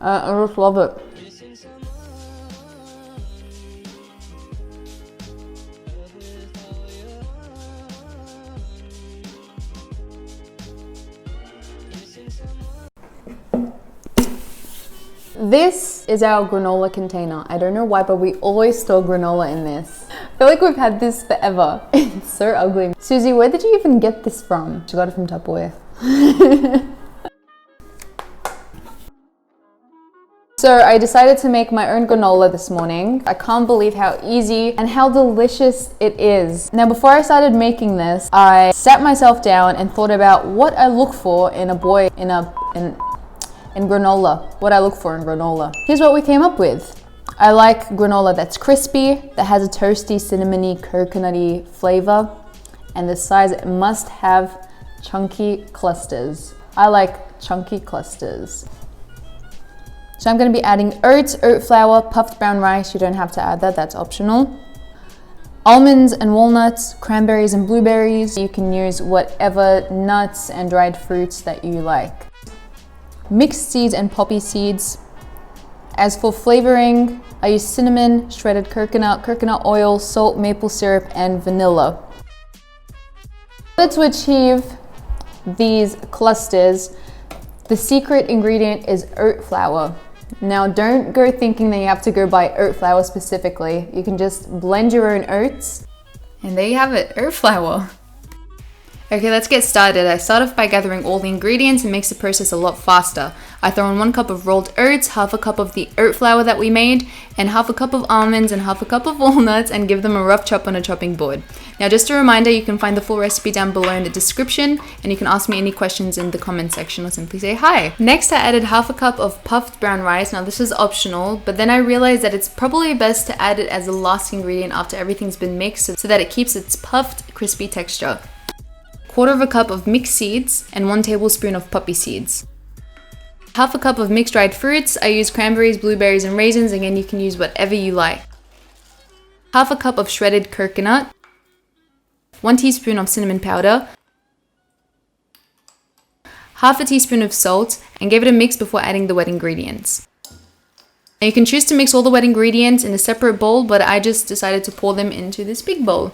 I just love it. This is our granola container. I don't know why, but we always store granola in this. I feel like we've had this forever. It's so ugly. Susie, where did you even get this from? She got it from Tupperware. So I decided to make my own granola this morning. I can't believe how easy and how delicious it is. Now, before I started making this, I sat myself down and thought about what I look for in granola. What I look for in granola. Here's what we came up with. I like granola that's crispy, that has a toasty, cinnamony, coconutty flavor, and the size, it must have chunky clusters. I like chunky clusters. So I'm going to be adding oats, oat flour, puffed brown rice. You don't have to add that, that's optional. Almonds and walnuts, cranberries and blueberries. You can use whatever nuts and dried fruits that you like. Mixed seeds and poppy seeds. As for flavoring, I use cinnamon, shredded coconut oil, salt, maple syrup, and vanilla. To achieve these clusters, the secret ingredient is oat flour. Now, don't go thinking that you have to go buy oat flour specifically. You can just blend your own oats, and there you have it, oat flour. Okay, let's get started. I start off by gathering all the ingredients. It makes the process a lot faster. I throw in 1 cup of rolled oats, half a cup of the oat flour that we made, and half a cup of almonds and half a cup of walnuts, and give them a rough chop on a chopping board. Now, just a reminder, you can find the full recipe down below in the description, and you can ask me any questions in the comment section or simply say hi. Next, I added half a cup of puffed brown rice. Now, this is optional, but then I realized that it's probably best to add it as the last ingredient after everything's been mixed so that it keeps its puffed, crispy texture. 1/4 cup of mixed seeds and 1 tablespoon of poppy seeds. Half a cup of mixed dried fruits. I use cranberries, blueberries, and raisins. Again, you can use whatever you like. Half a cup of shredded coconut. 1 teaspoon of cinnamon powder. Half a teaspoon of salt, and give it a mix before adding the wet ingredients. Now, you can choose to mix all the wet ingredients in a separate bowl, but I just decided to pour them into this big bowl.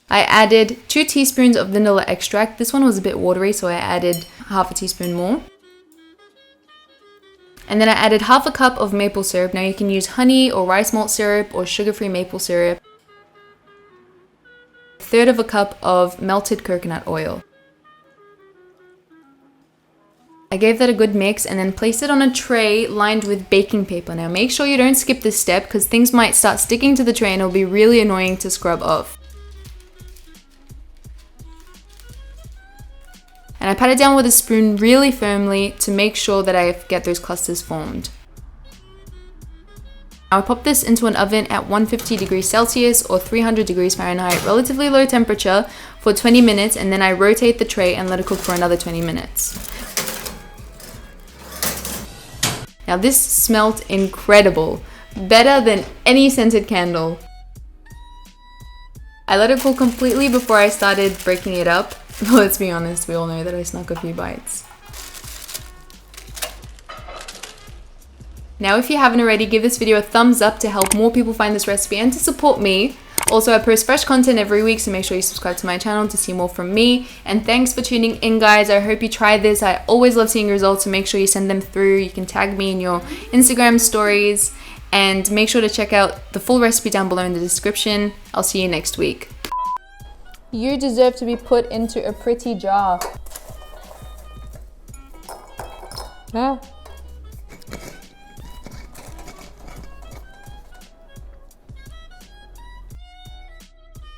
I added 2 teaspoons of vanilla extract. This one was a bit watery, so I added half a teaspoon more. And then I added half a cup of maple syrup. Now, you can use honey or rice malt syrup or sugar-free maple syrup. 1/3 cup of melted coconut oil. I gave that a good mix and then placed it on a tray lined with baking paper. Now, make sure you don't skip this step because things might start sticking to the tray and it'll be really annoying to scrub off. And I pat it down with a spoon really firmly to make sure that I get those clusters formed. Now I pop this into an oven at 150 degrees Celsius or 300 degrees Fahrenheit, relatively low temperature, for 20 minutes, and then I rotate the tray and let it cook for another 20 minutes. Now this smelled incredible, better than any scented candle. I let it cool completely before I started breaking it up. Let's be honest, we all know that I snuck a few bites. Now, if you haven't already, give this video a thumbs up to help more people find this recipe and to support me. Also, I post fresh content every week, so make sure you subscribe to my channel to see more from me. And thanks for tuning in, guys. I hope you try this. I always love seeing results, so make sure you send them through. You can tag me in your Instagram stories. And make sure to check out the full recipe down below in the description. I'll see you next week. You deserve to be put into a pretty jar. Ah.